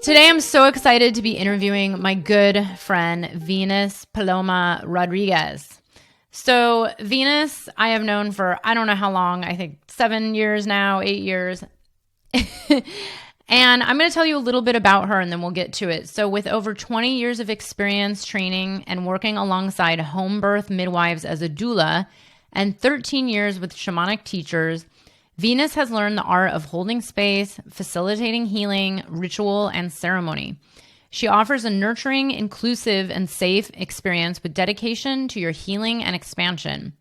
Today, I'm so excited to be interviewing my good friend, Venus Paloma Rodríguez. So Venus, I have known for, I don't know how long, I think 7 years now, 8 years. And I'm going to tell you a little bit about her and then we'll get to it. So with over 20 years of experience training and working alongside home birth midwives as a doula and 13 years with shamanic teachers, Venus has learned the art of holding space, facilitating healing, ritual, and ceremony. She offers a nurturing, inclusive, and safe experience with dedication to your healing and expansion.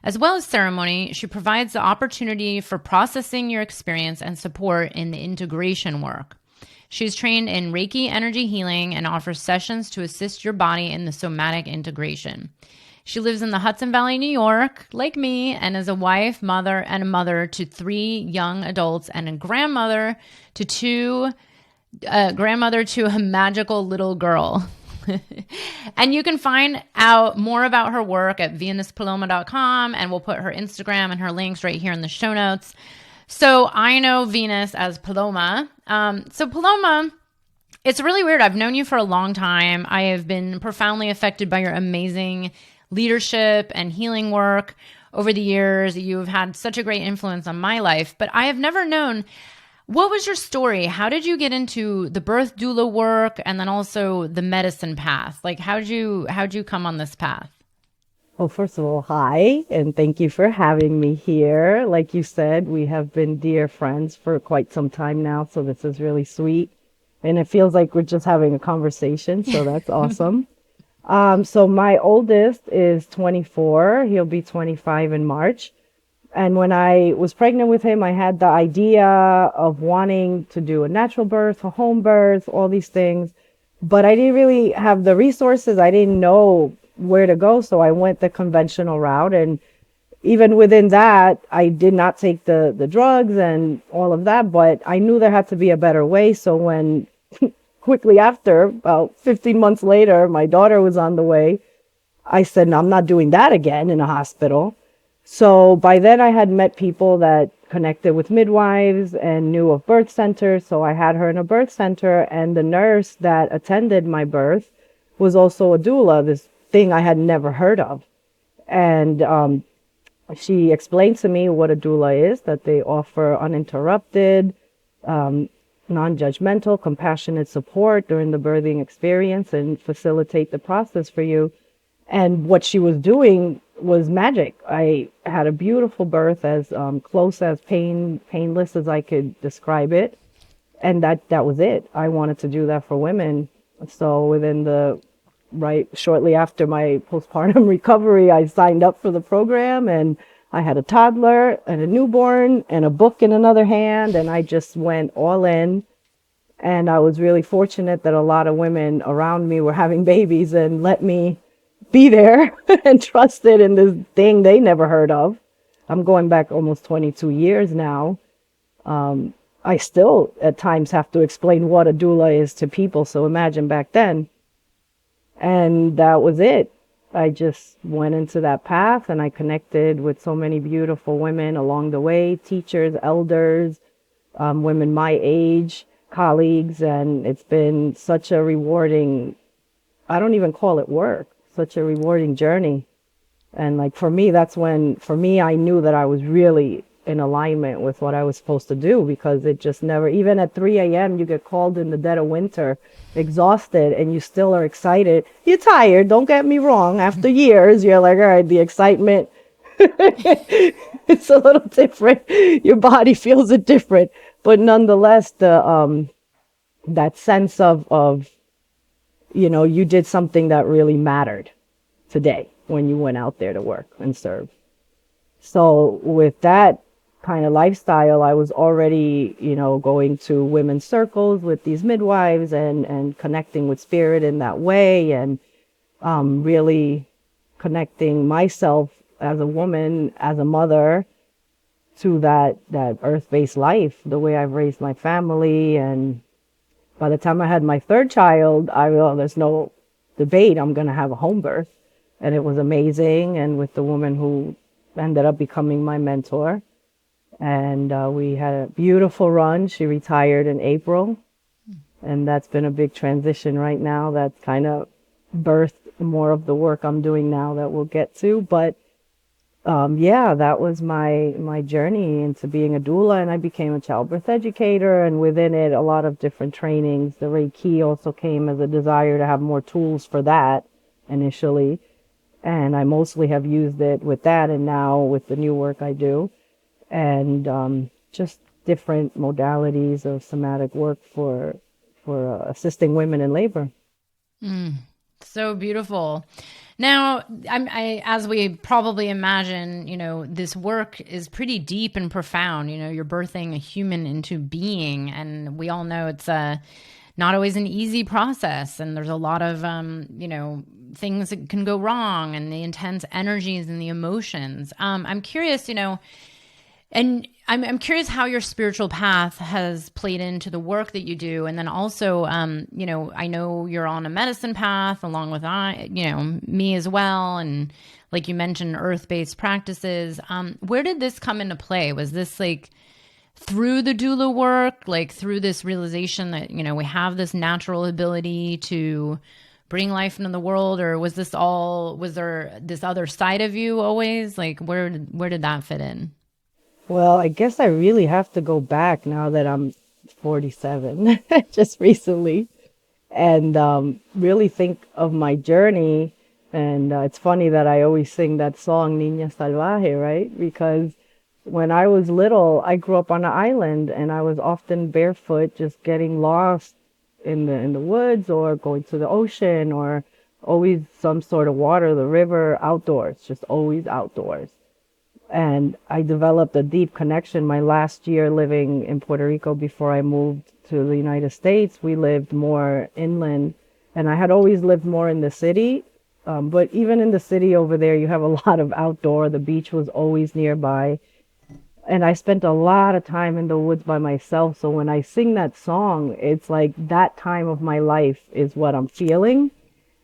As well as ceremony, she provides the opportunity for processing your experience and support in the integration work. She's trained in Reiki energy healing and offers sessions to assist your body in the somatic integration. She lives in the Hudson Valley, New York, like me, and is a wife, mother, and a mother to 3 young adults and a grandmother to a magical little girl. And you can find out more about her work at venuspaloma.com, and we'll put her Instagram and her links right here in the show notes. So I know Venus as Paloma. So Paloma, it's really weird. I've known you for a long time. I have been profoundly affected by your amazing leadership and healing work over the years. You've had such a great influence on my life, but I have never known, what was your story? How did you get into the birth doula work and then also the medicine path? Like, how'd you come on this path? Well, first of all, hi, and thank you for having me here. Like you said, we have been dear friends for quite some time now, so this is really sweet. And it feels like we're just having a conversation, so that's awesome. So my oldest is 24. He'll be 25 in March. And when I was pregnant with him, I had the idea of wanting to do a natural birth, a home birth, all these things. But I didn't really have the resources. I didn't know where to go. So I went the conventional route. And even within that, I did not take the drugs and all of that. But I knew there had to be a better way. So when quickly after, about 15 months later, my daughter was on the way, I said, no, I'm not doing that again in a hospital. So by then I had met people that connected with midwives and knew of birth centers. So I had her in a birth center, and the nurse that attended my birth was also a doula, this thing I had never heard of. And she explained to me what a doula is, that they offer uninterrupted, non-judgmental, compassionate support during the birthing experience and facilitate the process for you. And what she was doing was magic. I had a beautiful birth, as close as painless as I could describe it. And that was it. I wanted to do that for women. So shortly after my postpartum recovery, I signed up for the program, and I had a toddler and a newborn and a book in another hand, and I just went all in. And I was really fortunate that a lot of women around me were having babies and let me be there and trusted in this thing they never heard of. I'm going back almost 22 years now. I still at times have to explain what a doula is to people, so imagine back then. And that was it. I just went into that path, and I connected with so many beautiful women along the way, teachers, elders, women my age, colleagues, and it's been such a rewarding, I don't even call it work, such a rewarding journey. And like for me, I knew that I was really in alignment with what I was supposed to do, because it just never, even at 3 a.m., you get called in the dead of winter, exhausted, and you still are excited. You're tired, don't get me wrong. After years, you're like, all right, the excitement, it's a little different. Your body feels it different. But nonetheless, that sense of, you did something that really mattered today when you went out there to work and serve. So with that kind of lifestyle, I was already, going to women's circles with these midwives and connecting with spirit in that way, and really connecting myself as a woman, as a mother, to that earth-based life, the way I've raised my family. And by the time I had my third child, I realized there's no debate, I'm going to have a home birth. And it was amazing. And with the woman who ended up becoming my mentor. And we had a beautiful run. She retired in April. And that's been a big transition right now. That's kind of birthed more of the work I'm doing now that we'll get to. But yeah, that was my journey into being a doula, and I became a childbirth educator, and within it, a lot of different trainings. The Reiki also came as a desire to have more tools for that initially, and I mostly have used it with that, and now with the new work I do, and just different modalities of somatic work for assisting women in labor. So beautiful. Now, as we probably imagine, this work is pretty deep and profound. You're birthing a human into being, and we all know it's not always an easy process, and there's a lot of, things that can go wrong, and the intense energies and the emotions. I'm curious, and I'm curious how your spiritual path has played into the work that you do. And then also, I know you're on a medicine path along with, me as well. And like you mentioned, earth-based practices. Where did this come into play? Was this like through the doula work, like through this realization that, we have this natural ability to bring life into the world? Or was there this other side of you always? Like where did that fit in? Well, I guess I really have to go back now that I'm 47, just recently, and really think of my journey. And it's funny that I always sing that song, Niña Salvaje, right? Because when I was little, I grew up on an island, and I was often barefoot, just getting lost in the woods or going to the ocean, or always some sort of water, the river, outdoors, just always outdoors. And I developed a deep connection. My last year living in Puerto Rico before I moved to the United States, we lived more inland. And I had always lived more in the city. But even in the city over there, you have a lot of outdoor. The beach was always nearby. And I spent a lot of time in the woods by myself. So when I sing that song, it's like that time of my life is what I'm feeling.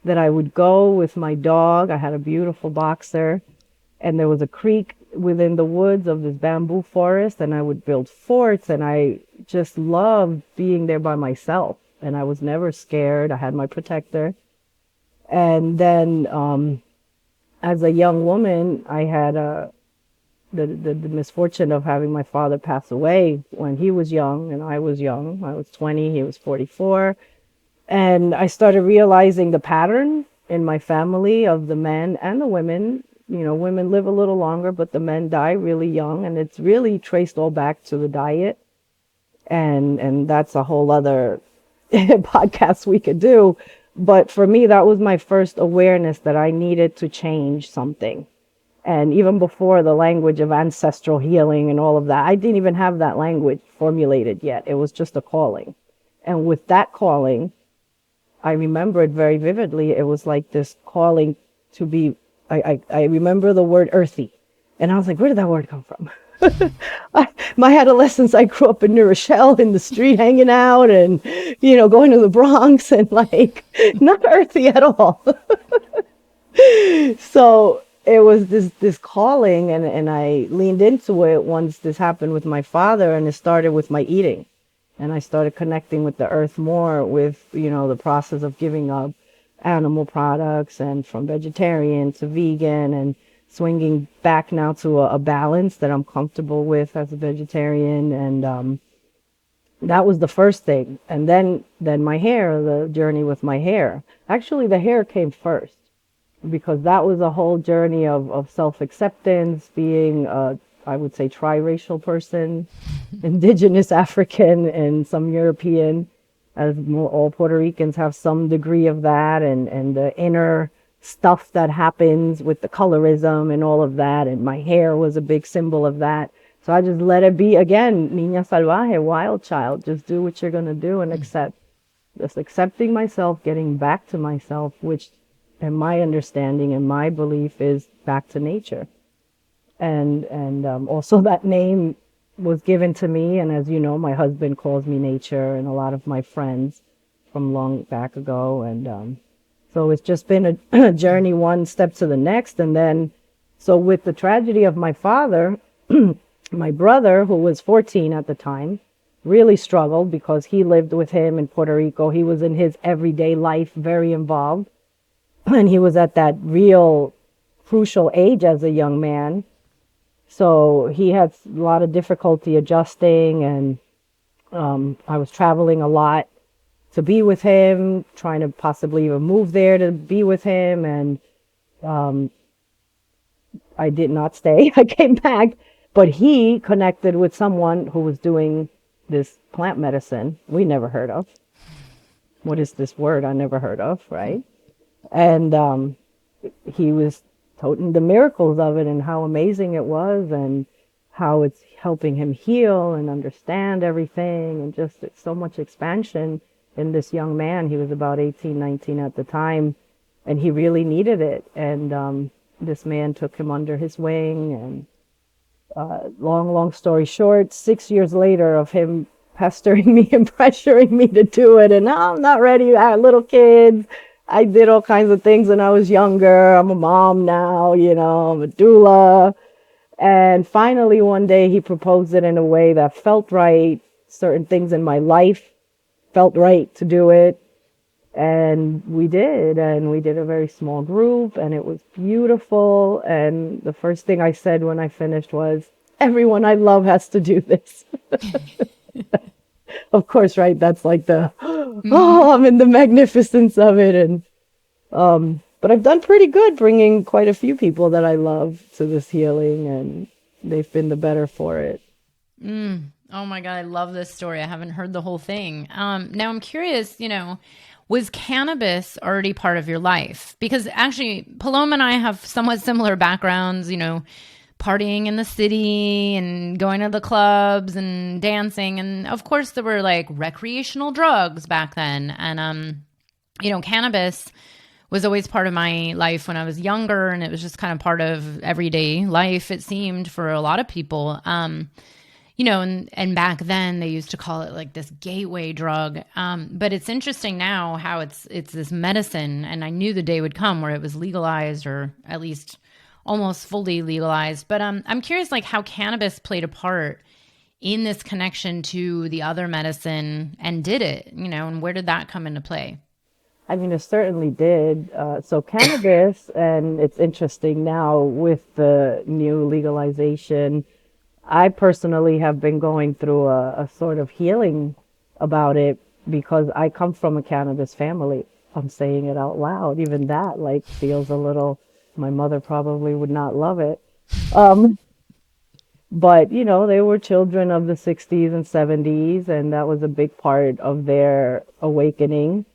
That I would go with my dog. I had a beautiful boxer. And there was a creek within the woods of this bamboo forest, and I would build forts, and I just loved being there by myself, and I was never scared. I had my protector. And then as a young woman, I had the misfortune of having my father pass away when he was young and I was young. I was 20, he was 44. And I started realizing the pattern in my family of the men and the women. Women live a little longer, but the men die really young, and it's really traced all back to the diet. And that's a whole other podcast we could do. But for me, that was my first awareness that I needed to change something. And even before the language of ancestral healing and all of that, I didn't even have that language formulated yet. It was just a calling. And with that calling, I remember it very vividly. It was like this calling to be, I remember the word earthy. And I was like, where did that word come from? My adolescence, I grew up in New Rochelle in the street hanging out and, going to the Bronx and like not earthy at all. So it was this calling, and I leaned into it once this happened with my father, and it started with my eating. And I started connecting with the earth more with, the process of giving up animal products and from vegetarian to vegan, and swinging back now to a balance that I'm comfortable with as a vegetarian. And that was the first thing. And then my hair, the journey with my hair. Actually, the hair came first, because that was a whole journey of self-acceptance, being I would say triracial person, indigenous, African, and some European, as all Puerto Ricans have some degree of that, and the inner stuff that happens with the colorism and all of that. And my hair was a big symbol of that. So I just let it be, again, niña salvaje, wild child. Just do what you're going to do and accept. Just accepting myself, getting back to myself, which, in my understanding and my belief, is back to nature. And also that name was given to me, and as you know, my husband calls me nature, and a lot of my friends from long back ago. And so it's just been a journey, one step to the next. And then, so with the tragedy of my father, my brother, who was 14 at the time, really struggled because he lived with him in Puerto Rico. He was in his everyday life very involved. And he was at that real crucial age as a young man. So he had a lot of difficulty adjusting, and I was traveling a lot to be with him, trying to possibly even move there to be with him. And I did not stay. I came back. But he connected with someone who was doing this plant medicine we never heard of. What is this word I never heard of, right? And he was toting the miracles of it and how amazing it was and how it's helping him heal and understand everything, and just it's so much expansion in this young man. He was about 18, 19 at the time, and he really needed it. And this man took him under his wing. And long story short, 6 years later of him pestering me and pressuring me to do it, and I'm not ready. I had little kids. I did all kinds of things when I was younger. I'm a mom now, I'm a doula. And finally, one day, he proposed it in a way that felt right. Certain things in my life felt right to do it. And we did. And we did a very small group, and it was beautiful. And the first thing I said when I finished was, everyone I love has to do this. Of course, right? That's like I'm in the magnificence of it. And but I've done pretty good bringing quite a few people that I love to this healing, and they've been the better for it. Oh my God, I love this story. I haven't heard the whole thing. Now I'm curious, was cannabis already part of your life? Because actually, Paloma and I have somewhat similar backgrounds, partying in the city and going to the clubs and dancing. And of course, there were like recreational drugs back then. And, cannabis was always part of my life when I was younger. And it was just kind of part of everyday life, it seemed, for a lot of people. And back then they used to call it like this gateway drug. But it's interesting now how it's this medicine. And I knew the day would come where it was legalized, or at least almost fully legalized. But I'm curious, like, how cannabis played a part in this connection to the other medicine, and did it, and where did that come into play? I mean, it certainly did. So cannabis, and it's interesting now with the new legalization, I personally have been going through a sort of healing about it, because I come from a cannabis family. I'm saying it out loud. Even that feels a little, my mother probably would not love it. But, they were children of the 60s and 70s, and that was a big part of their awakening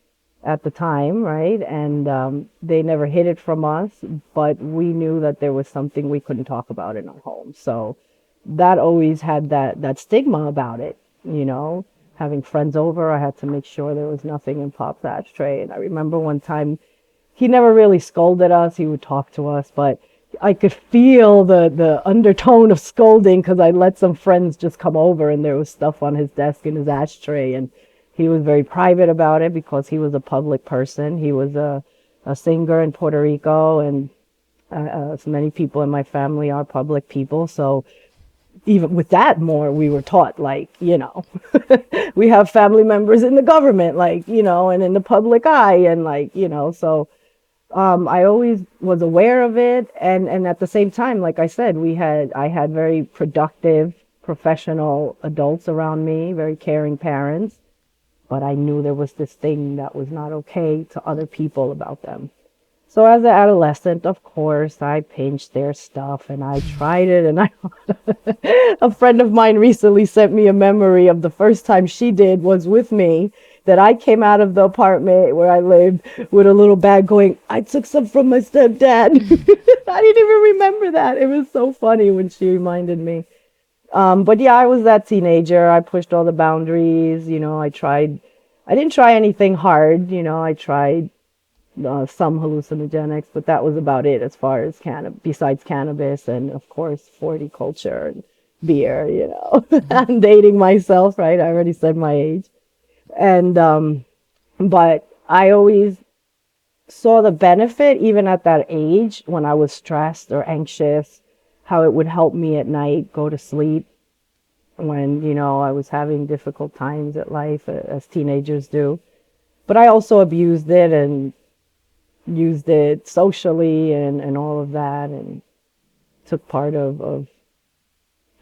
at the time, right? And they never hid it from us, but we knew that there was something we couldn't talk about in our home. So that always had that stigma about it, Having friends over, I had to make sure there was nothing in Pop's ashtray. And I remember one time, he never really scolded us. He would talk to us, but I could feel the undertone of scolding, because I let some friends just come over and there was stuff on his desk in his ashtray. And he was very private about it because he was a public person. He was a singer in Puerto Rico, and so many people in my family are public people. So even with that, we were taught, we have family members in the government, and in the public eye, and so I always was aware of it. And at the same time, like I said, I had very productive, professional adults around me, very caring parents, but I knew there was this thing that was not okay to other people about them. So as an adolescent, of course, I pinched their stuff and I tried it. And a friend of mine recently sent me a memory of the first time she did was with me, that I came out of the apartment where I lived with a little bag going, I took some from my stepdad. I didn't even remember that. It was so funny when she reminded me. But yeah, I was that teenager. I pushed all the boundaries. I didn't try anything hard. I tried some hallucinogenics, but that was about it as far as besides cannabis and, of course, 40 culture and beer, I'm dating myself, right? I already said my age. And, but I always saw the benefit, even at that age, when I was stressed or anxious, how it would help me at night go to sleep. when, I was having difficult times at life, as teenagers do. But I also abused it and used it socially and all of that, and took part of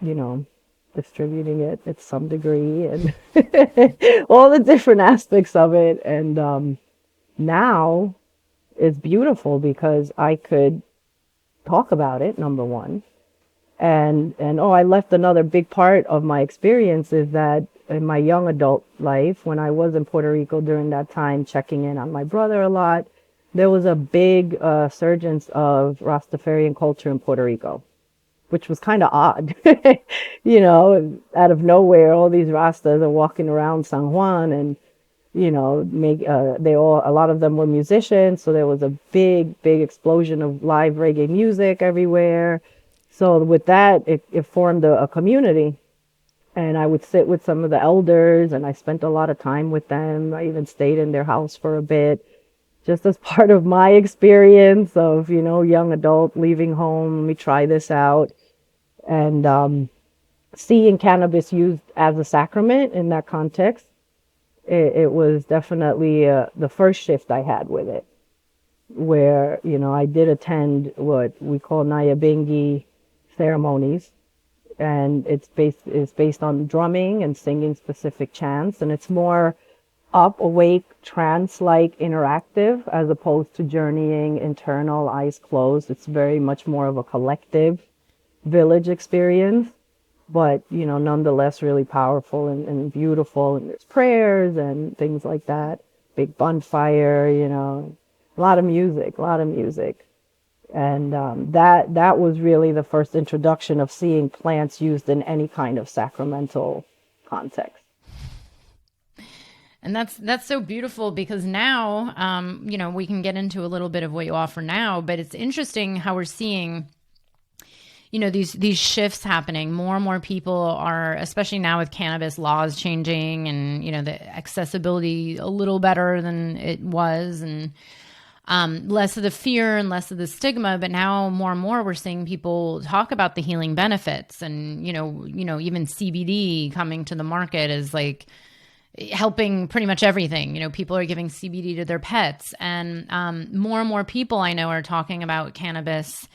you know, distributing it at some degree, and all the different aspects of it. And now it's beautiful because I could talk about it, number one. And I left another big part of my experience is that in my young adult life, when I was in Puerto Rico during that time, checking in on my brother a lot, there was a big surgence of Rastafarian culture in Puerto Rico, which was kind of odd. Out of nowhere, all these Rastas are walking around San Juan, and a lot of them were musicians, so there was a big explosion of live reggae music everywhere. So with that, it formed a community, and I would sit with some of the elders, and I spent a lot of time with them. I even stayed in their house for a bit, just as part of my experience of, young adult leaving home. Let me try this out. And seeing cannabis used as a sacrament in that context, it was definitely the first shift I had with it, where, I did attend what we call Nyabingi ceremonies, and it's based on drumming and singing specific chants, and it's more up, awake, trance-like interactive as opposed to journeying internal, eyes closed. It's very much more of a collective village experience, but nonetheless really powerful and beautiful. And there's prayers and things like that. Big bonfire, a lot of music. And that was really the first introduction of seeing plants used in any kind of sacramental context. And that's so beautiful, because now, we can get into a little bit of what you offer now, but it's interesting how we're seeing, these shifts happening. More and more people are, especially now with cannabis laws changing and, the accessibility a little better than it was, and less of the fear and less of the stigma. But now more and more we're seeing people talk about the healing benefits, and, even CBD coming to the market is like helping pretty much everything. People are giving CBD to their pets, and more and more people I know are talking about cannabis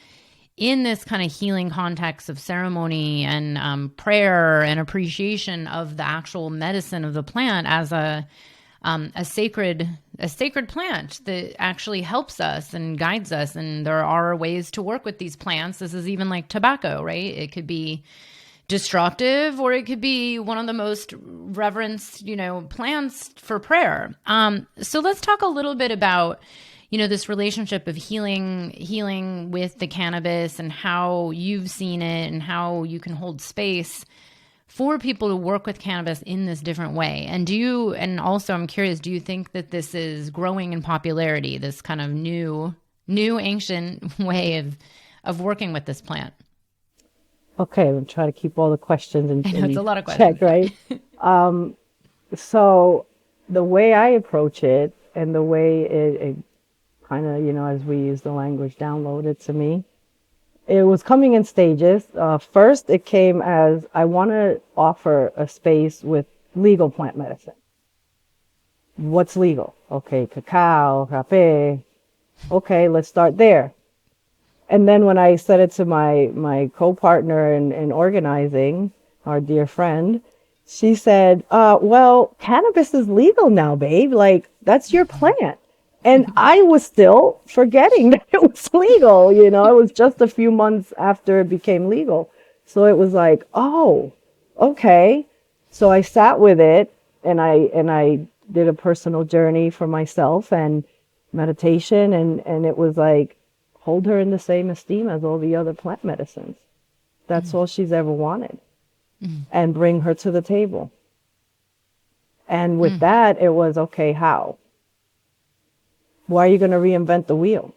in this kind of healing context of ceremony and prayer and appreciation of the actual medicine of the plant as a sacred plant that actually helps us and guides us. And there are ways to work with these plants. This is even like tobacco, right? It could be destructive, or it could be one of the most reverenced, plants for prayer. So let's talk a little bit about, this relationship of healing with the cannabis, and how you've seen it and how you can hold space for people to work with cannabis in this different way. And also I'm curious, do you think that this is growing in popularity, this kind of new ancient way of working with this plant? Okay, I'm trying to keep all the questions in I know it's a lot of questions, check, right? So the way I approach it, and the way it kind of, as we use the language, downloaded to me, it was coming in stages. First, it came as I want to offer a space with legal plant medicine. What's legal? Okay, cacao, rapé. Okay, let's start there. And then when I said it to my co-partner in organizing, our dear friend, she said, well, cannabis is legal now, babe. Like, that's your plant. And I was still forgetting that it was legal. It was just a few months after it became legal. So it was like, oh, okay. So I sat with it, and I did a personal journey for myself and meditation. And it was like, hold her in the same esteem as all the other plant medicines. That's all she's ever wanted. And bring her to the table. And with that, it was, okay, how? Why are you going to reinvent the wheel?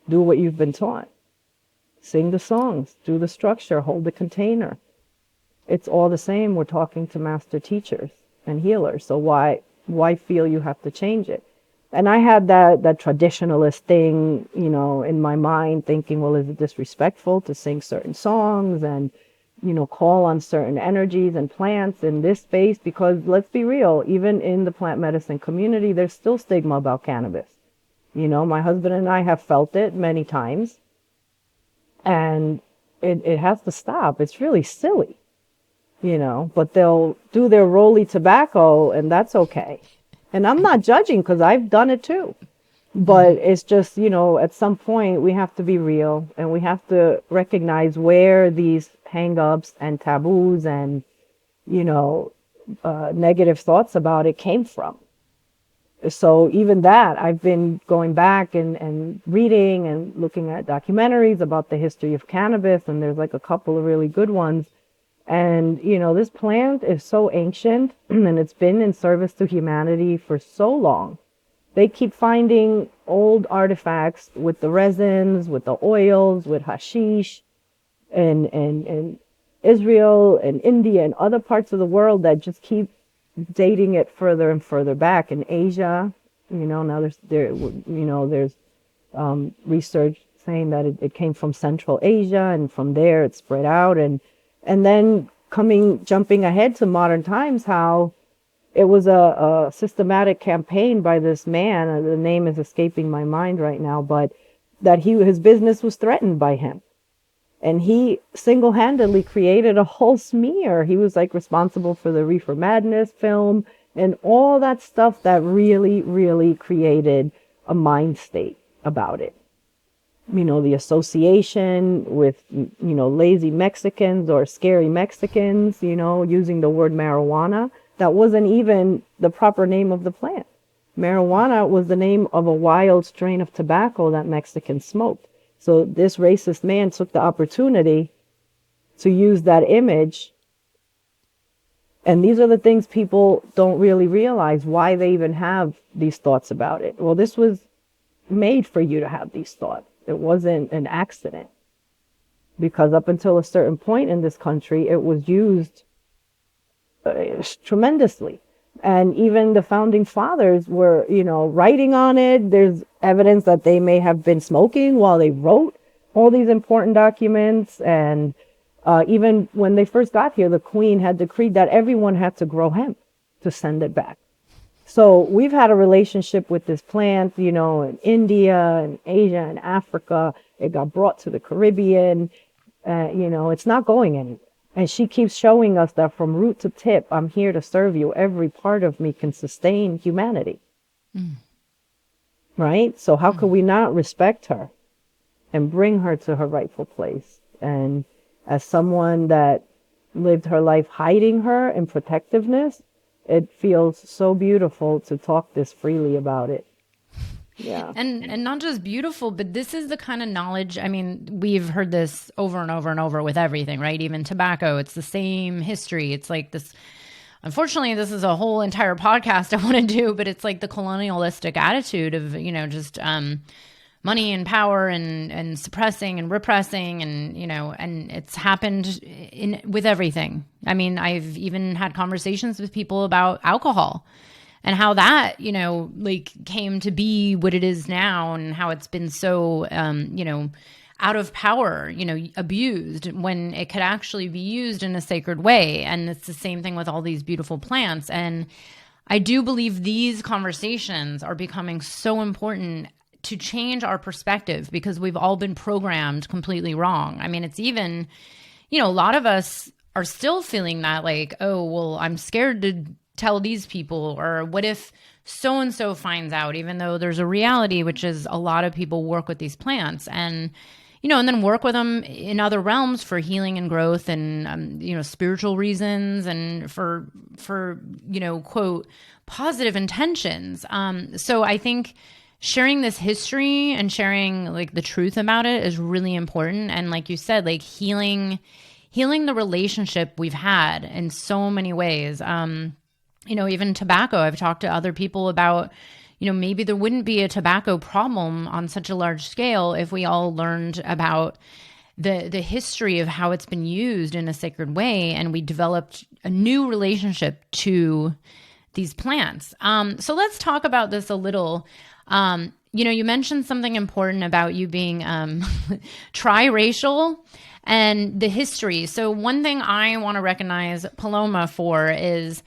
Do what you've been taught. Sing the songs, do the structure, hold the container. It's all the same. We're talking to master teachers and healers. So why feel you have to change it? And I had that traditionalist thing, in my mind, thinking, well, is it disrespectful to sing certain songs and call on certain energies and plants in this space, because let's be real, even in the plant medicine community, there's still stigma about cannabis. My husband and I have felt it many times, and it has to stop. It's really silly, but they'll do their rolly tobacco, and that's okay. And I'm not judging, because I've done it too. But it's just, at some point we have to be real, and we have to recognize where these hang-ups and taboos and, negative thoughts about it came from. So even that, I've been going back and reading and looking at documentaries about the history of cannabis, and there's like a couple of really good ones. And, this plant is so ancient, and it's been in service to humanity for so long. They keep finding old artifacts with the resins, with the oils, with hashish, and Israel and India and other parts of the world that just keep dating it further and further back. In Asia, now there's research saying that it came from Central Asia, and from there it spread out, and then jumping ahead to modern times, how it was a systematic campaign by this man. The name is escaping my mind right now, but that his business was threatened by him. And he single-handedly created a whole smear. He was like responsible for the Reefer Madness film and all that stuff that really, really created a mind state about it. The association with, lazy Mexicans or scary Mexicans, using the word marijuana. That wasn't even the proper name of the plant. Marijuana was the name of a wild strain of tobacco that Mexicans smoked. So this racist man took the opportunity to use that image. And these are the things people don't really realize, why they even have these thoughts about it. Well, this was made for you to have these thoughts. It wasn't an accident. Because up until a certain point in this country, it was used tremendously. And even the founding fathers were, writing on it. There's evidence that they may have been smoking while they wrote all these important documents. And even when they first got here, the Queen had decreed that everyone had to grow hemp to send it back. So we've had a relationship with this plant, in India and Asia and Africa. It got brought to the Caribbean. It's not going anywhere. And she keeps showing us that from root to tip, I'm here to serve you. Every part of me can sustain humanity. Right? So how could we not respect her and bring her to her rightful place? And as someone that lived her life hiding her in protectiveness, it feels so beautiful to talk this freely about it. Yeah. And not just beautiful, but this is the kind of knowledge. I mean, we've heard this over and over and over with everything, right? Even tobacco, it's the same history. It's like this. Unfortunately, this is a whole entire podcast I want to do, but it's like the colonialistic attitude of, just money and power and suppressing and repressing, and, and it's happened with everything. I mean, I've even had conversations with people about alcohol and how that, came to be what it is now, and how it's been so, out of power, abused, when it could actually be used in a sacred way. And it's the same thing with all these beautiful plants. And I do believe these conversations are becoming so important to change our perspective, because we've all been programmed completely wrong. I mean, it's even, a lot of us are still feeling that, like, oh, well, I'm scared to tell these people, or what if so-and-so finds out, even though there's a reality, which is a lot of people work with these plants and, and then work with them in other realms for healing and growth and, spiritual reasons, and for, quote, positive intentions. So I think sharing this history and sharing like the truth about it is really important. And like you said, like healing the relationship we've had in so many ways. Even tobacco, I've talked to other people about, maybe there wouldn't be a tobacco problem on such a large scale if we all learned about the history of how it's been used in a sacred way, and we developed a new relationship to these plants. So let's talk about this a little. You mentioned something important about you being triracial. and the history. So one thing I want to recognize Paloma for is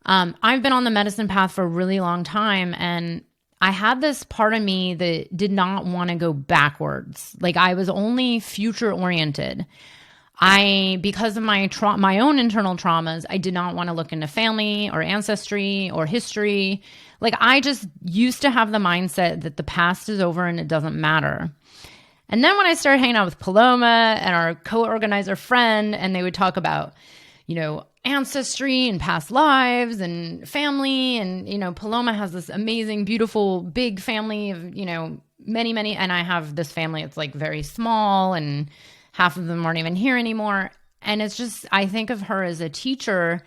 I've been on the medicine path for a really long time, and I had this part of me that did not want to go backwards. Like I was only future oriented. Because of my own internal traumas, I did not want to look into family or ancestry or history. Like I just used to have the mindset that the past is over and it doesn't matter. And then when I started hanging out with Paloma and our co-organizer friend, and they would talk about, ancestry and past lives and family. And, Paloma has this amazing, beautiful, big family of, many, and I have this family. It's like very small and half of them aren't even here anymore. And it's just, I think of her as a teacher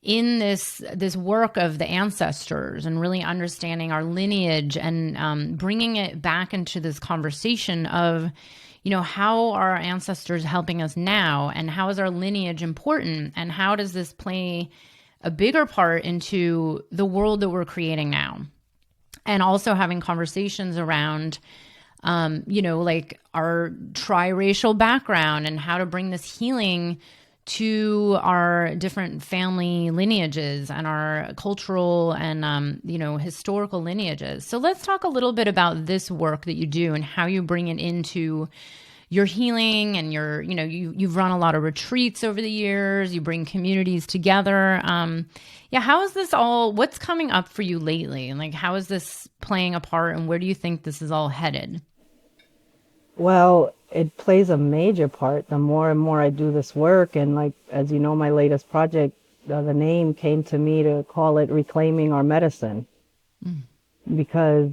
in this work of the ancestors and really understanding our lineage and bringing it back into this conversation of, how are our ancestors helping us now, and how is our lineage important, and how does this play a bigger part into the world that we're creating now? And also having conversations around like our triracial background and how to bring this healing to our different family lineages and our cultural and, historical lineages. So let's talk a little bit about this work that you do and how you bring it into your healing and you've run a lot of retreats over the years. You bring communities together. How is this what's coming up for you lately? And like, how is this playing a part, and where do you think this is all headed? Well, it plays a major part the more and more I do this work. And like, as you know, my latest project, the name came to me to call it Reclaiming Our Medicine, because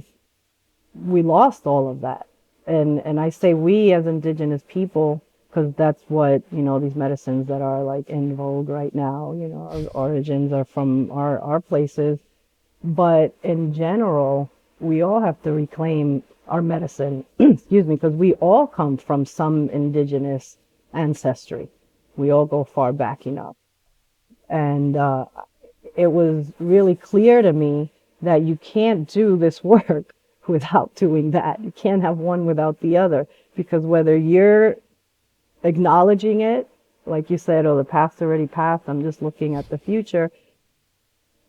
we lost all of that. And I say we as indigenous people, because that's what, these medicines that are like in vogue right now, our origins are from our places. But in general, we all have to reclaim our medicine, excuse me, because we all come from some indigenous ancestry. We all go far back enough. And it was really clear to me that you can't do this work without doing that. You can't have one without the other, because whether you're acknowledging it, like you said, oh, the past already passed, I'm just looking at the future,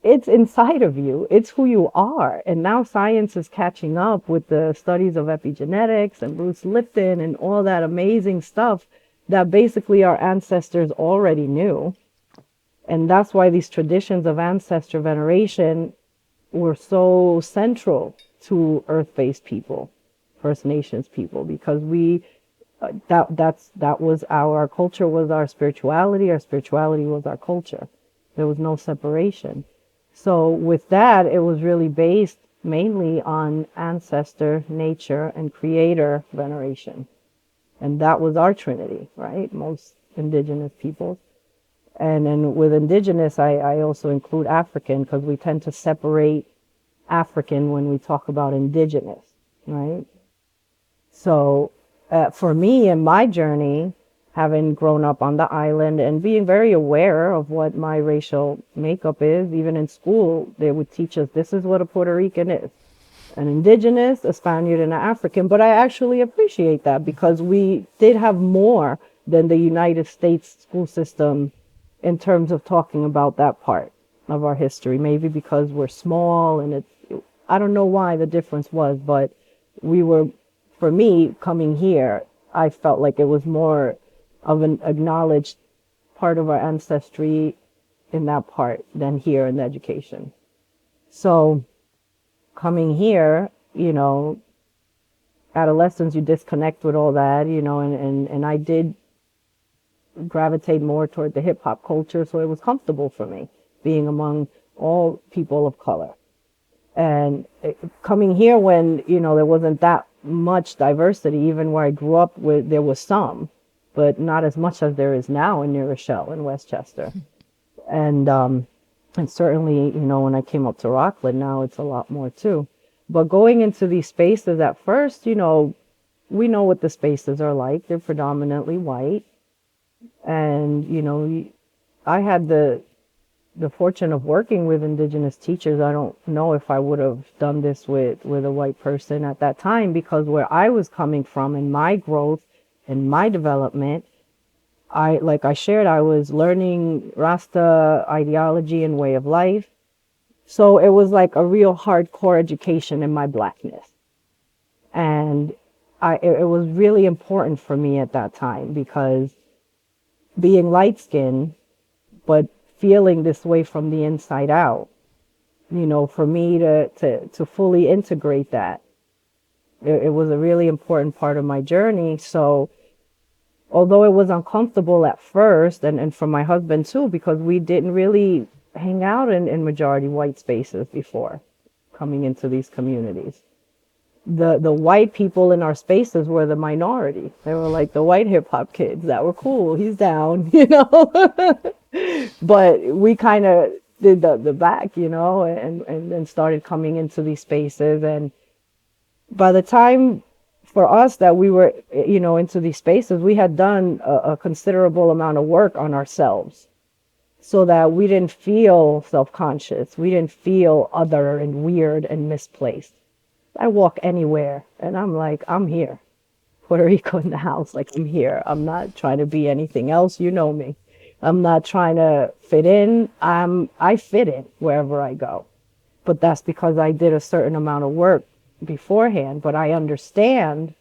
it's inside of you. It's who you are. And now science is catching up with the studies of epigenetics and Bruce Lipton and all that amazing stuff that basically our ancestors already knew. And that's why these traditions of ancestor veneration were so central to Earth-based people, First Nations people, because that was our culture, was our spirituality was our culture. There was no separation. So with that, it was really based mainly on ancestor, nature, and creator veneration. And that was our trinity, right? Most indigenous peoples. And then with indigenous, I also include African, because we tend to separate African when we talk about indigenous, right? So for me in my journey, having grown up on the island and being very aware of what my racial makeup is, even in school, they would teach us this is what a Puerto Rican is. An indigenous, a Spaniard, and an African. But I actually appreciate that, because we did have more than the United States school system in terms of talking about that part of our history. Maybe because we're small and I don't know why the difference was, but for me, coming here, I felt like it was more of an acknowledged part of our ancestry in that part than here in the education. So coming here, adolescence, you disconnect with all that, and I did gravitate more toward the hip hop culture. So it was comfortable for me being among all people of color. And coming here when, there wasn't that much diversity, even where I grew up with, there was some, but not as much as there is now in New Rochelle and Westchester. And certainly, when I came up to Rockland, now it's a lot more too. But going into these spaces at first, we know what the spaces are like. They're predominantly white. And, I had the fortune of working with indigenous teachers. I don't know if I would have done this with a white person at that time, because where I was coming from in my growth and my development, like I shared, I was learning Rasta ideology and way of life. So it was like a real hardcore education in my blackness. And it was really important for me at that time, because being light skinned, but feeling this way from the inside out, for me to fully integrate that, it was a really important part of my journey. So although it was uncomfortable at first, and for my husband too, because we didn't really hang out in majority white spaces before coming into these communities. The white people in our spaces were the minority. They were like the white hip hop kids that were cool. He's down, But we kind of did the back, and then started coming into these spaces. And by the time for us that we were, into these spaces, we had done a considerable amount of work on ourselves, so that we didn't feel self-conscious. We didn't feel other and weird and misplaced. I walk anywhere and I'm like, I'm here. Puerto Rico in the house, like I'm here. I'm not trying to be anything else. You know me. I'm not trying to fit in. I fit in wherever I go. But that's because I did a certain amount of work beforehand. But I understand,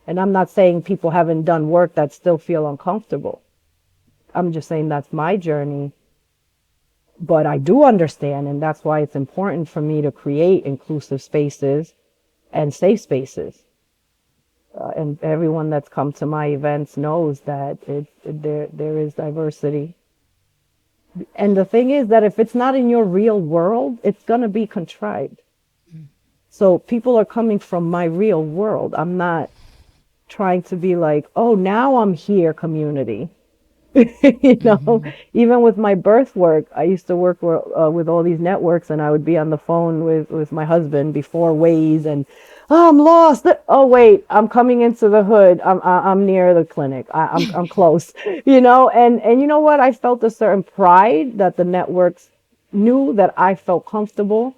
and I'm not saying people haven't done work that still feel uncomfortable. I'm just saying that's my journey. But I do understand, and that's why it's important for me to create inclusive spaces and safe spaces. And everyone that's come to my events knows that there is diversity. And the thing is that if it's not in your real world, it's going to be contrived. So people are coming from my real world. I'm not trying to be like, oh, now I'm here, community. Even with my birth work, I used to work with all these networks, and I would be on the phone with my husband before Waze, and I'm lost. Oh wait, I'm coming into the hood. I'm near the clinic. I'm close. And you know what? I felt a certain pride that the networks knew that I felt comfortable,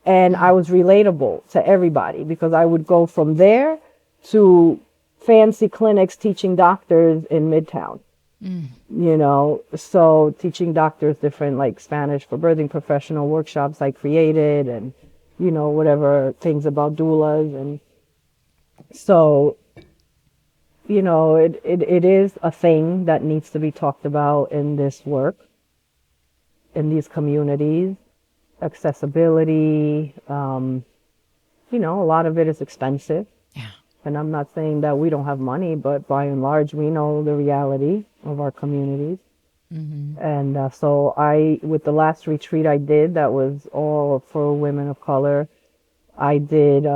and I was relatable to everybody, because I would go from there to fancy clinics teaching doctors in Midtown. So teaching doctors different, like Spanish for birthing professional workshops I created, and whatever things about doulas. And so it is a thing that needs to be talked about in this work, in these communities. Accessibility, a lot of it is expensive. And I'm not saying that we don't have money, but by and large, we know the reality of our communities. And so with the last retreat I did, that was all for women of color, I did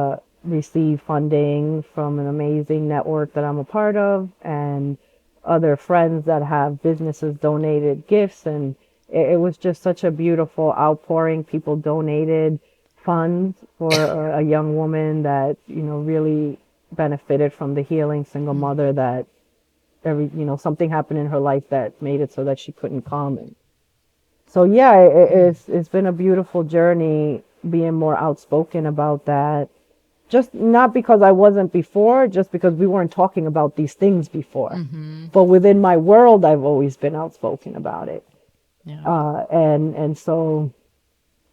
receive funding from an amazing network that I'm a part of, and other friends that have businesses donated gifts. And it was just such a beautiful outpouring. People donated funds for a young woman that, really benefited from the healing single mother, that something happened in her life that made it so that she couldn't come. And so it's been a beautiful journey being more outspoken about that. Just not because I wasn't before, just because we weren't talking about these things before. But within my world, I've always been outspoken about it. And so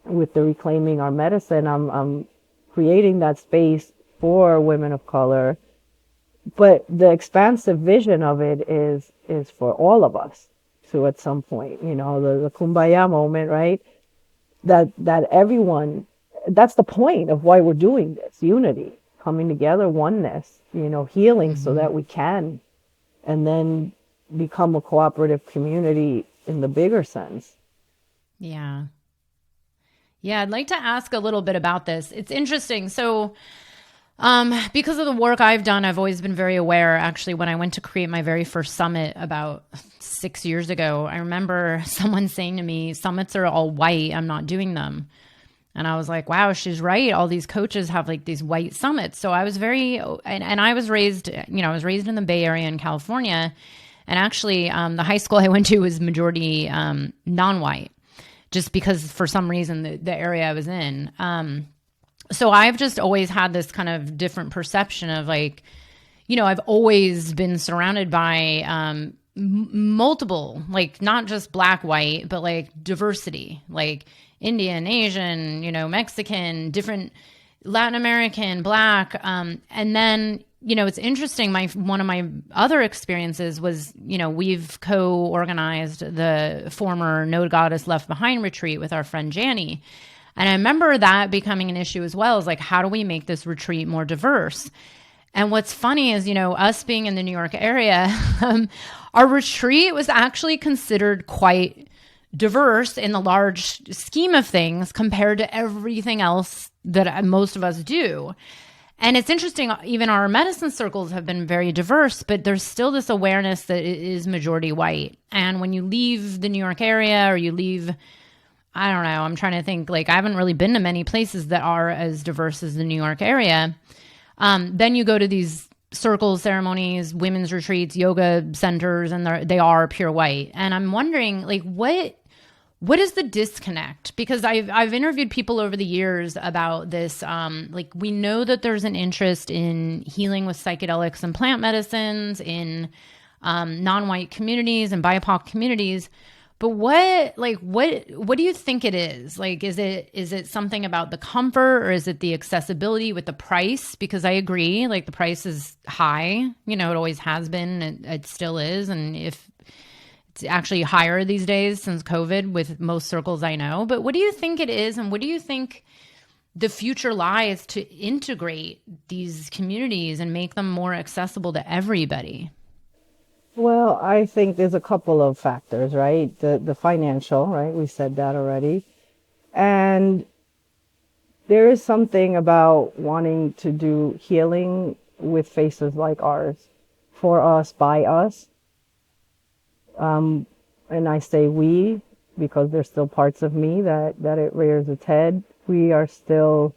with the Reclaiming Our Medicine, I'm creating that space for women of color, but the expansive vision of it is for all of us to, at some point, the kumbaya moment, right? That everyone, that's the point of why we're doing this: unity, coming together, oneness, healing, so that we can, and then become a cooperative community in the bigger sense. Yeah, I'd like to ask a little bit about this. It's interesting. So because of the work I've done, I've always been very aware. Actually, when I went to create my very first summit about 6 years ago, I remember someone saying to me, summits are all white, I'm not doing them. And I was like, wow, she's right. All these coaches have like these white summits. So I was and I was raised, I was raised in the Bay Area in California. And actually, the high school I went to was majority non-white, just because for some reason the area I was in. So I've just always had this kind of different perception of like, I've always been surrounded by, multiple, like not just black, white, but like diversity, like Indian, Asian, Mexican, different Latin American, black. And then, it's interesting. One of my other experiences was, we've co-organized the former No Goddess Left Behind retreat with our friend Janie. And I remember that becoming an issue as well, is like, how do we make this retreat more diverse? And what's funny is, us being in the New York area, our retreat was actually considered quite diverse in the large scheme of things compared to everything else that most of us do. And it's interesting, even our medicine circles have been very diverse, but there's still this awareness that it is majority white. And when you leave the New York area, or you leave, I don't know, I'm trying to think, like I haven't really been to many places that are as diverse as the New York area. Then you go to these circles, ceremonies, women's retreats, yoga centers, and they are pure white. And I'm wondering, like, what is the disconnect? Because I've interviewed people over the years about this. Like, we know that there's an interest in healing with psychedelics and plant medicines in non-white communities and BIPOC communities. But what do you think it is? Like, is it something about the comfort, or is it the accessibility with the price? Because I agree, like the price is high. It always has been. It still is. And if it's actually higher these days since COVID with most circles I know. But what do you think it is? And what do you think the future lies to integrate these communities and make them more accessible to everybody? Well, I think there's a couple of factors, right? The financial, right? We said that already. And there is something about wanting to do healing with faces like ours, for us, by us. And I say we, because there's still parts of me that it rears its head. We are still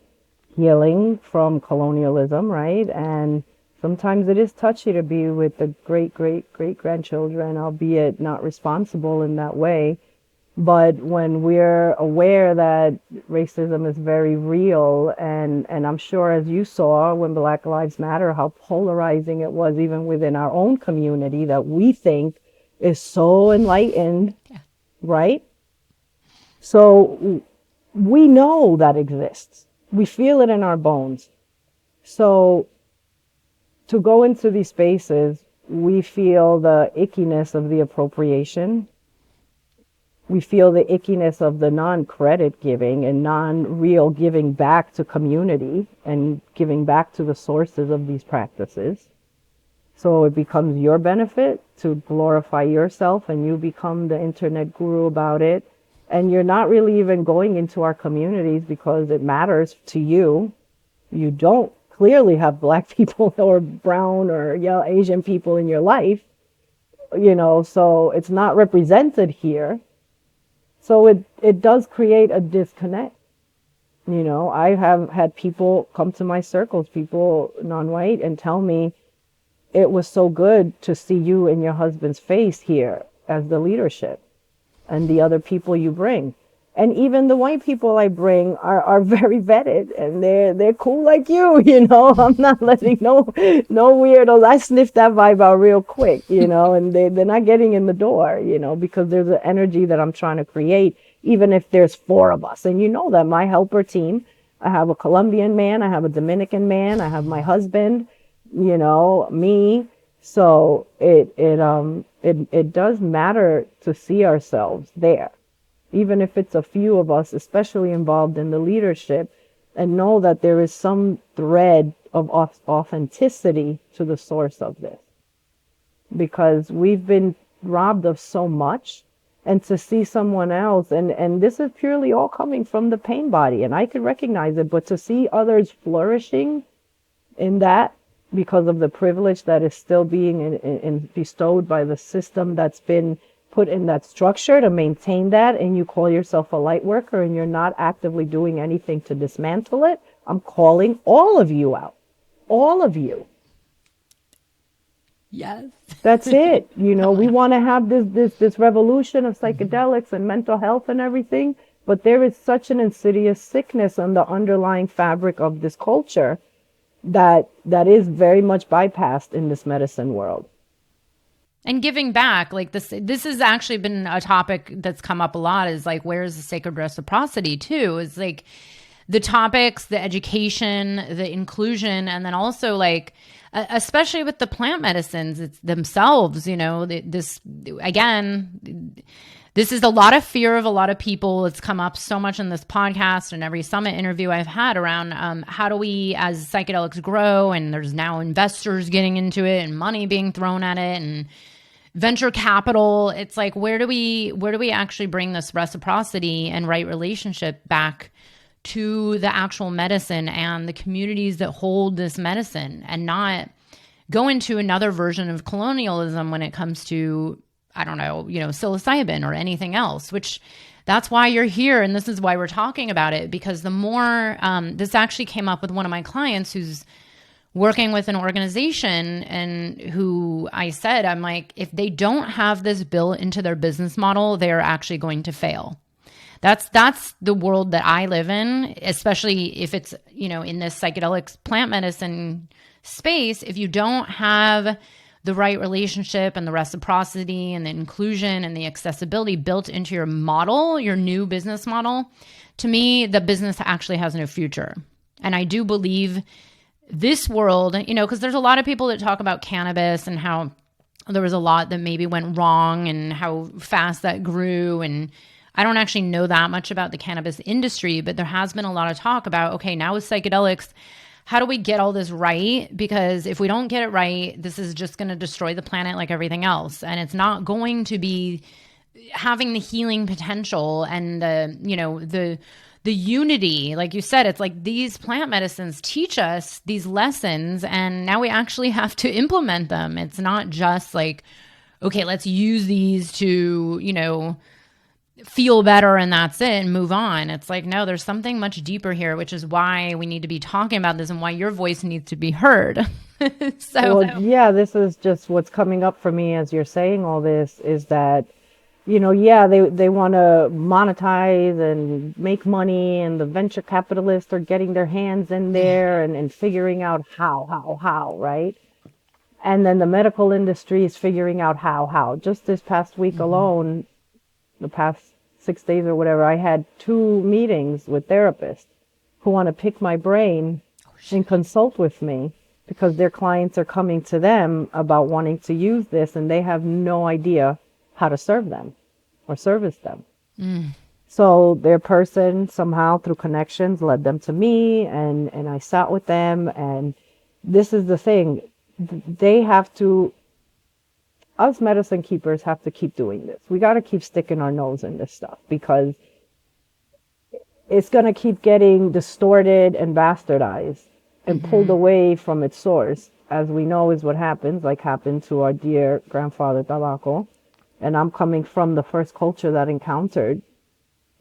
healing from colonialism, right? And sometimes it is touchy to be with the great-great-great-grandchildren, albeit not responsible in that way. But when we're aware that racism is very real, and I'm sure, as you saw when Black Lives Matter, how polarizing it was even within our own community that we think is so enlightened, right? So we know that exists. We feel it in our bones. So to go into these spaces, we feel the ickiness of the appropriation. We feel the ickiness of the non-credit giving and non-real giving back to community and giving back to the sources of these practices. So it becomes your benefit to glorify yourself, and you become the internet guru about it. And you're not really even going into our communities because it matters to you. You don't clearly have Black people or brown or Asian people in your life, so it's not represented here. So it does create a disconnect. I have had people come to my circles, people non-white, and tell me, it was so good to see you and your husband's face here as the leadership and the other people you bring. And even the white people I bring are very vetted, and they're cool like you, I'm not letting no weirdos. I sniff that vibe out real quick, and they're not getting in the door, because there's an energy that I'm trying to create, even if there's 4 of us. And that my helper team, I have a Colombian man, I have a Dominican man, I have my husband, me. So it does matter to see ourselves there, even if it's a few of us, especially involved in the leadership, and know that there is some thread of authenticity to the source of this. Because we've been robbed of so much, and to see someone else, and this is purely all coming from the pain body, and I could recognize it, but to see others flourishing in that, because of the privilege that is still being bestowed by the system that's been put in that structure to maintain that, and you call yourself a light worker and you're not actively doing anything to dismantle it, I'm calling all of you out. All of you. Yes. That's it. We want to have this revolution of psychedelics and mental health and everything, but there is such an insidious sickness on the underlying fabric of this culture that is very much bypassed in this medicine world. And giving back, like this has actually been a topic that's come up a lot, is like, where's the sacred reciprocity too? Is like the topics, the education, the inclusion, and then also like, especially with the plant medicines it's themselves, this, again, this is a lot of fear of a lot of people. It's come up so much in this podcast and every summit interview I've had around how do we as psychedelics grow, and there's now investors getting into it and money being thrown at it and venture capital. It's like, where do we actually bring this reciprocity and right relationship back to the actual medicine and the communities that hold this medicine, and not go into another version of colonialism when it comes to, I don't know, psilocybin or anything else, which that's why you're here. And this is why we're talking about it, because the more, this actually came up with one of my clients who's working with an organization, and who I said, I'm like, if they don't have this built into their business model, they're actually going to fail. That's the world that I live in, especially if it's, in this psychedelics plant medicine space. If you don't have the right relationship and the reciprocity and the inclusion and the accessibility built into your model, your new business model, to me, the business actually has no future. And I do believe this world, because there's a lot of people that talk about cannabis and how there was a lot that maybe went wrong and how fast that grew. And I don't actually know that much about the cannabis industry, but there has been a lot of talk about, okay, now with psychedelics, how do we get all this right? Because if we don't get it right, this is just going to destroy the planet like everything else. And it's not going to be having the healing potential and the unity. Like you said, it's like these plant medicines teach us these lessons, and now we actually have to implement them. It's not just like, okay, let's use these to, feel better and that's it and move on. It's like, no, there's something much deeper here, which is why we need to be talking about this and why your voice needs to be heard. Yeah, this is just what's coming up for me as you're saying all this, is that, they want to monetize and make money, and the venture capitalists are getting their hands in there and figuring out how, right? And then the medical industry is figuring out how. Just this past week alone, the past 6 days or whatever, I had 2 meetings with therapists who want to pick my brain and consult with me, because their clients are coming to them about wanting to use this, and they have no idea how to serve them or service them. So their person somehow through connections led them to me, and I sat with them. And this is the thing, they have to, us medicine keepers have to keep doing this. We got to keep sticking our nose in this stuff, because it's going to keep getting distorted and bastardized and pulled away from its source, as we know is what happens, like happened to our dear grandfather Tabaco. And I'm coming from the first culture that encountered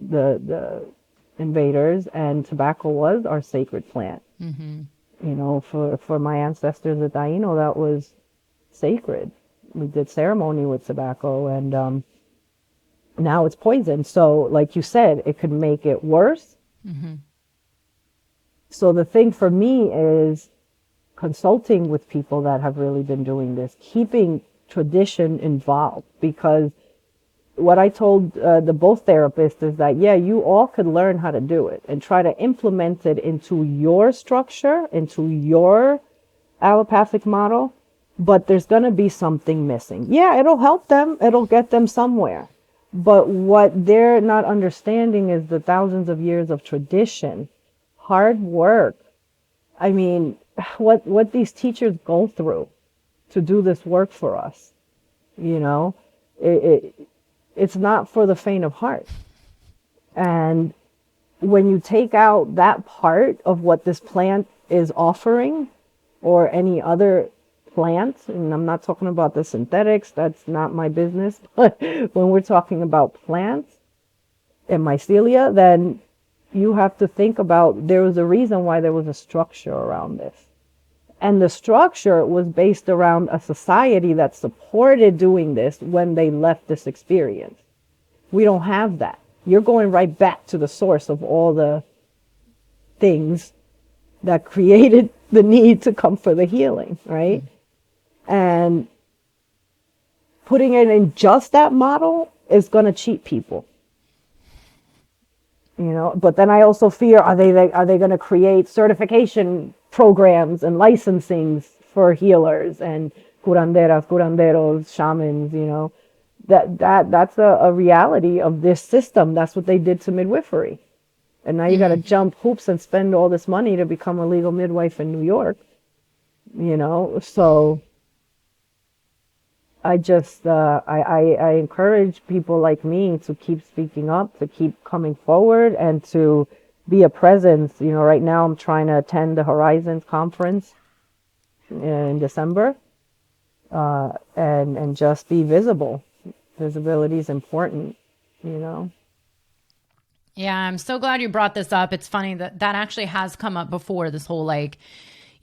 the invaders, and tobacco was our sacred plant. For my ancestors at Taino, that was sacred. We did ceremony with tobacco, and now it's poison. So like you said, it could make it worse. So the thing for me is consulting with people that have really been doing this, keeping tradition involved, because what I told the both therapists is that, yeah, you all could learn how to do it and try to implement it into your structure, into your allopathic model, but there's going to be something missing. Yeah, it'll help them. It'll get them somewhere. But what they're not understanding is the thousands of years of tradition, hard work. I mean, what these teachers go through to do this work for us, it's not for the faint of heart. And when you take out that part of what this plant is offering, or any other plant, and I'm not talking about the synthetics, that's not my business, but when we're talking about plants and mycelia, then you have to think about, there was a reason why there was a structure around this. And the structure was based around a society that supported doing this when they left this experience. We don't have that. You're going right back to the source of all the things that created the need to come for the healing, right? And putting it in just that model is going to cheat people. But then I also fear, are they going to create certification programs and licensings for healers and curanderas, curanderos, shamans, that's a reality of this system. That's what they did to midwifery. And now you got to jump hoops and spend all this money to become a legal midwife in New York, so I just, I encourage people like me to keep speaking up, to keep coming forward, and to be a presence. Right now I'm trying to attend the Horizons conference in December, and just be visible. Visibility is important, Yeah, I'm so glad you brought this up. It's funny that actually has come up before, this whole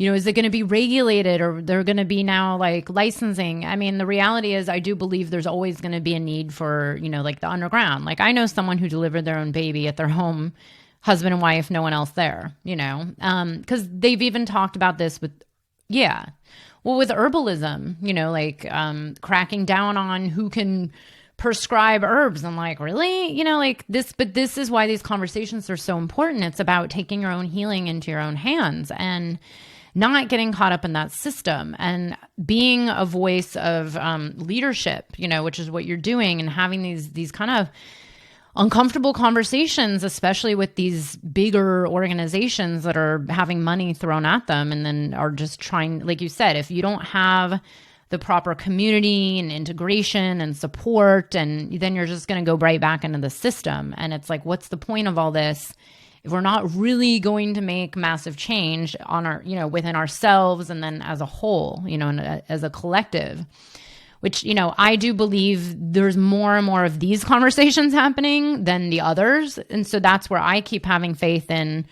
is it going to be regulated, or they're going to be now licensing? I mean, the reality is I do believe there's always going to be a need for, the underground. I know someone who delivered their own baby at their home, husband and wife, no one else there, because they've even talked about this with, with herbalism, cracking down on who can prescribe herbs. I'm really, but this is why these conversations are so important. It's about taking your own healing into your own hands and not getting caught up in that system, and being a voice of leadership, which is what you're doing, and having these kind of uncomfortable conversations, especially with these bigger organizations that are having money thrown at them, and then are just trying, like you said, if you don't have the proper community and integration and support, and then you're just going to go right back into the system. And it's what's the point of all this if we're not really going to make massive change on our, within ourselves, and then as a whole, and as a collective, which, I do believe there's more and more of these conversations happening than the others. And so that's where I keep having faith in,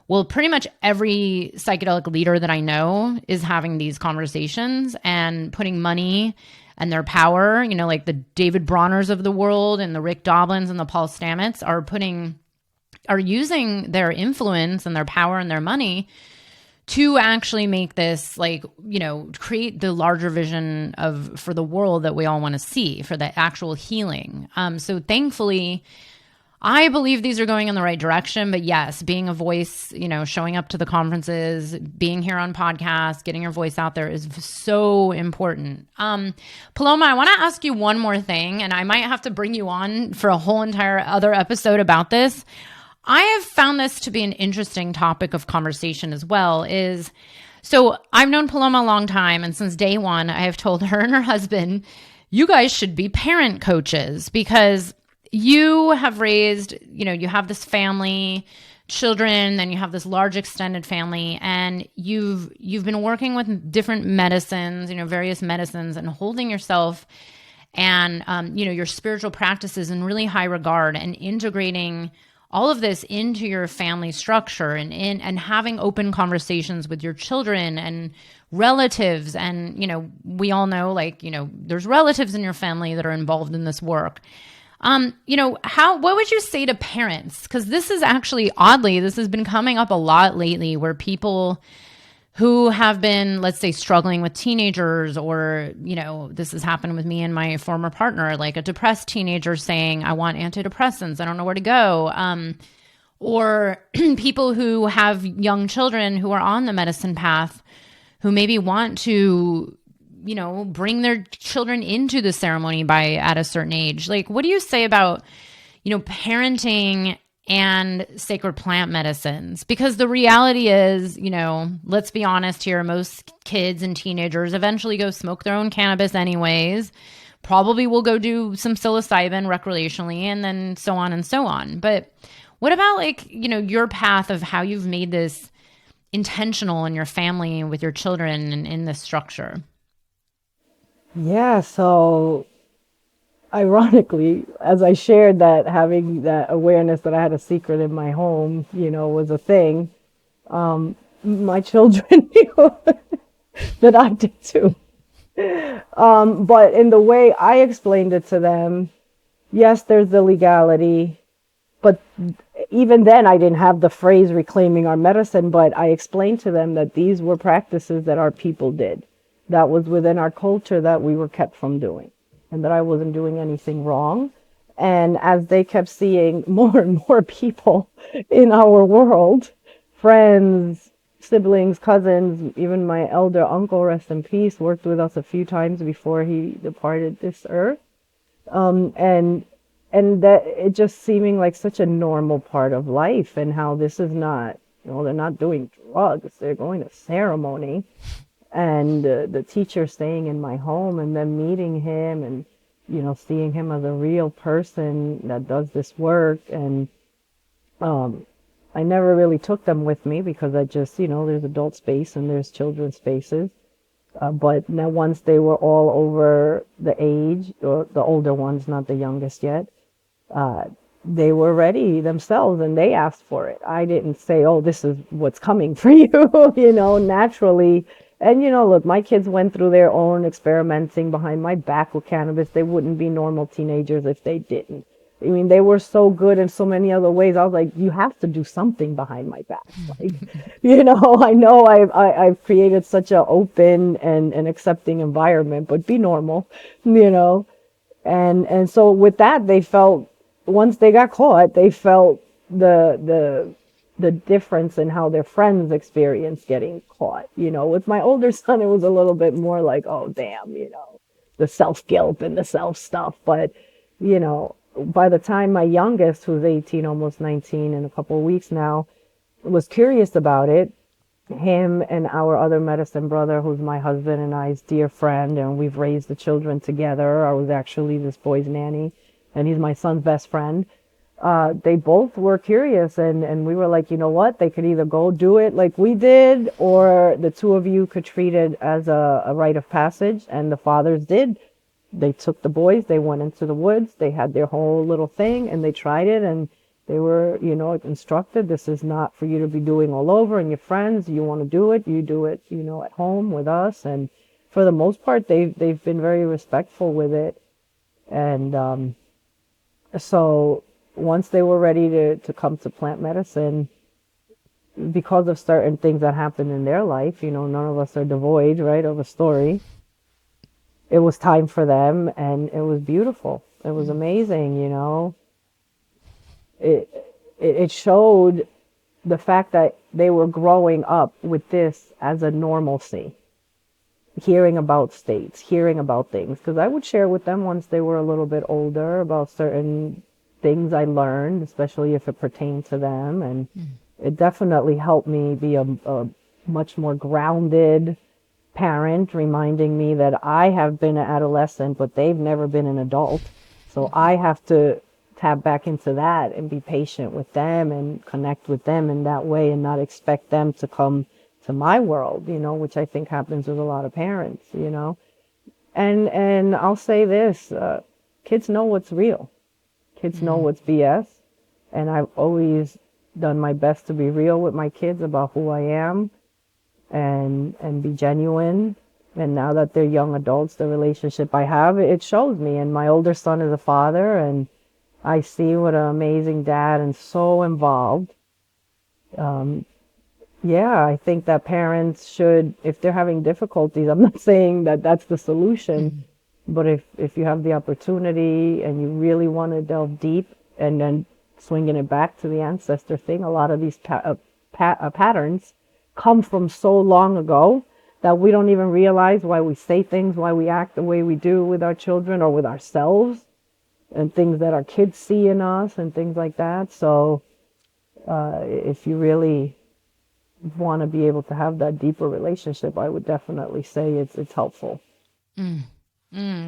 well, pretty much every psychedelic leader that I know is having these conversations and putting money and their power, the David Bronners of the world and the Rick Doblins and the Paul Stamets are using their influence and their power and their money to actually make this create the larger vision for the world that we all want to see, for the actual healing. So thankfully, I believe these are going in the right direction. But yes, being a voice, showing up to the conferences, being here on podcasts, getting your voice out there is so important. Paloma, I want to ask you one more thing, and I might have to bring you on for a whole entire other episode about this. I have found this to be an interesting topic of conversation as well. So I've known Paloma a long time, and since day one, I have told her and her husband, you guys should be parent coaches, because you have raised, you have this family, children, then you have this large extended family, and you've been working with different medicines, various medicines, and holding yourself and, your spiritual practices in really high regard, and integrating all of this into your family structure, and having open conversations with your children and relatives. And, we all know, there's relatives in your family that are involved in this work. What would you say to parents? Because this is actually, oddly, this has been coming up a lot lately, where people who have been, let's say, struggling with teenagers, or, this has happened with me and my former partner, like a depressed teenager saying, I want antidepressants, I don't know where to go. Or people who have young children who are on the medicine path, who maybe want to, bring their children into the ceremony at a certain age. What do you say about, parenting and sacred plant medicines? Because the reality is, let's be honest here, most kids and teenagers eventually go smoke their own cannabis anyways, probably will go do some psilocybin recreationally, and then so on and so on. But what about your path of how you've made this intentional in your family with your children and in this structure? Yeah, so ironically, as I shared that having that awareness that I had a secret in my home, was a thing, my children knew that I did too. But in the way I explained it to them, yes, there's the legality, but even then I didn't have the phrase reclaiming our medicine, but I explained to them that these were practices that our people did. That was within our culture that we were kept from doing. and that I wasn't doing anything wrong. And as they kept seeing more and more people in our world, friends, siblings, cousins, even my elder uncle, rest in peace, worked with us a few times before he departed this earth. And that it just seeming like such a normal part of life, and how this is not, they're not doing drugs, they're going to ceremony. And the teacher staying in my home and then meeting him and, seeing him as a real person that does this work. And I never really took them with me because I just, there's adult space and there's children's spaces. But now once they were all over the age, or the older ones, not the youngest yet, they were ready themselves and they asked for it. I didn't say, oh, this is what's coming for you, naturally. And, look, my kids went through their own experimenting behind my back with cannabis. They wouldn't be normal teenagers if they didn't. I mean, they were so good in so many other ways. I was like, you have to do something behind my back. Like, I know I've created such an open and accepting environment, but be normal, And so with that, they felt, once they got caught, they felt the difference in how their friends experienced getting caught. With my older son, it was a little bit more like, oh, damn, the self-guilt and the self-stuff. But, by the time my youngest, who's 18, almost 19 in a couple of weeks now, was curious about it, him and our other medicine brother, who's my husband and I's dear friend, and we've raised the children together. I was actually this boy's nanny, and he's my son's best friend. They both were curious, and we were like, you know what? They could either go do it like we did, or the two of you could treat it as a rite of passage. And the fathers did. They took the boys, they went into the woods, they had their whole little thing, and they tried it, and they were, instructed, this is not for you to be doing all over, and your friends, you want to do it, you do it, at home with us. And for the most part, they've been very respectful with it. And so once they were ready to come to plant medicine, because of certain things that happened in their life, none of us are devoid, right, of a story. It was time for them, and it was beautiful. It was amazing, It showed the fact that they were growing up with this as a normalcy, hearing about states, hearing about things. Because I would share with them once they were a little bit older about certain things I learned, especially if it pertained to them. And it definitely helped me be a much more grounded parent, reminding me that I have been an adolescent, but they've never been an adult. So I have to tap back into that and be patient with them and connect with them in that way, and not expect them to come to my world, which I think happens with a lot of parents, And I'll say this, kids know what's real. Kids know what's BS. And I've always done my best to be real with my kids about who I am, and be genuine. And now that they're young adults, the relationship I have, it shows me. And my older son is a father, and I see what an amazing dad, and so involved. I think that parents should, if they're having difficulties, I'm not saying that that's the solution, but if you have the opportunity and you really want to delve deep, and then swinging it back to the ancestor thing, a lot of these patterns come from so long ago that we don't even realize why we say things, why we act the way we do with our children or with ourselves, and things that our kids see in us and things like that. So if you really want to be able to have that deeper relationship, I would definitely say it's helpful.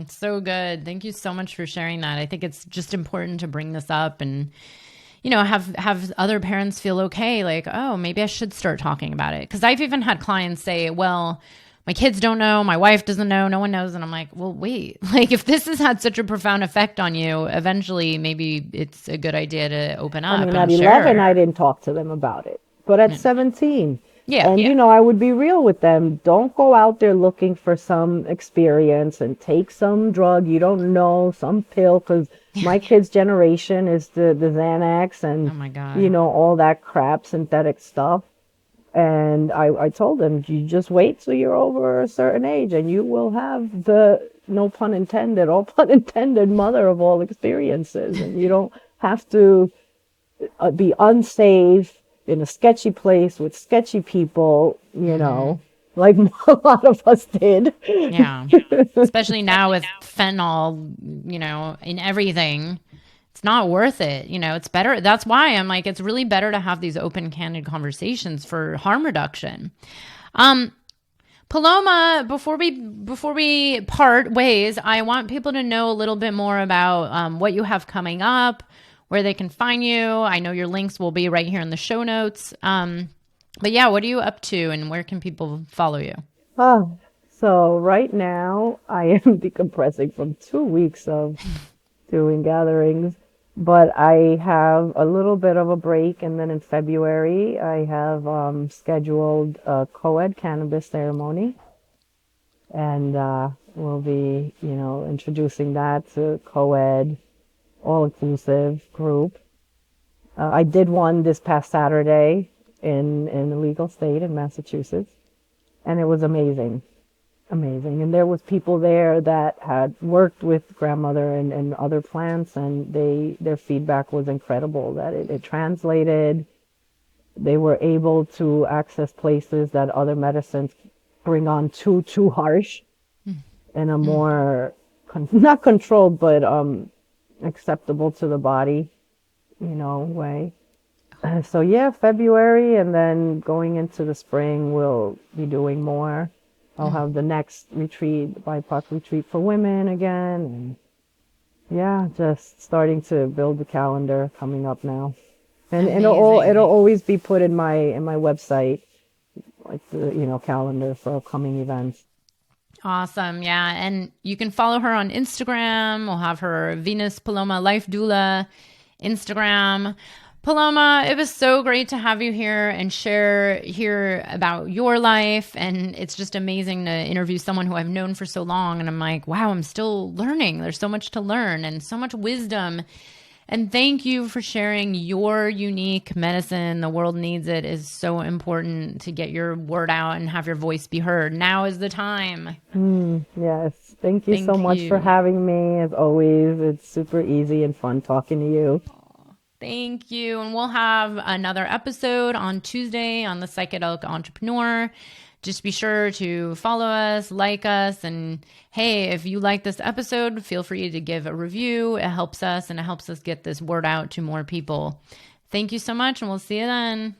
So good. Thank you so much for sharing that. I think it's just important to bring this up and, have other parents feel okay. Like, oh, maybe I should start talking about it. Because I've even had clients say, well, my kids don't know, my wife doesn't know, no one knows. And I'm like, well, wait, like if this has had such a profound effect on you, eventually maybe it's a good idea to open up. I mean, at 11, I didn't talk to them about it. But at 17, I would be real with them. Don't go out there looking for some experience and take some drug you don't know, some pill, because my kids' generation is the Xanax and, oh my God, all that crap, synthetic stuff. And I told them, you just wait till you're over a certain age and you will have the no pun intended, all pun intended, mother of all experiences. And you don't have to be unsafe in a sketchy place with sketchy people, like a lot of us did. Yeah. Especially now with fentanyl, in everything. It's not worth it. It's better. That's why I'm like, it's really better to have these open, candid conversations for harm reduction. Paloma, before we part ways, I want people to know a little bit more about what you have coming up, where they can find you. I know your links will be right here in the show notes. But yeah, what are you up to and where can people follow you? Oh, so right now I am decompressing from 2 weeks of doing gatherings, but I have a little bit of a break, and then in February I have scheduled a co-ed cannabis ceremony, and we'll be, introducing that to co-ed, all-inclusive group. I did one this past Saturday in a legal state in Massachusetts, and it was amazing. And there was people there that had worked with grandmother and other plants, and their feedback was incredible, that it translated. They were able to access places that other medicines bring on too harsh, in a more not controlled, but acceptable to the body, way. So yeah, February, and then going into the spring, we'll be doing more. I'll have the next retreat, the BIPOC retreat for women again. And yeah, just starting to build the calendar coming up now. And it'll always be put in my website, like the calendar for upcoming events. Awesome. Yeah. And you can follow her on Instagram. We'll have her Venus Paloma Life Doula Instagram. Paloma, it was so great to have you here and hear about your life. And it's just amazing to interview someone who I've known for so long. And I'm like, wow, I'm still learning. There's so much to learn and so much wisdom. And thank you for sharing your unique medicine. The world needs it. Is so important to get your word out and have your voice be heard. Now is the time. Yes. Thank you so much for having me. As always, it's super easy and fun talking to you. Thank you. And we'll have another episode on Tuesday on the Psychedelic Entrepreneur. Just be sure to follow us, like us, and hey, if you like this episode, feel free to give a review. It helps us, and it helps us get this word out to more people. Thank you so much, and we'll see you then.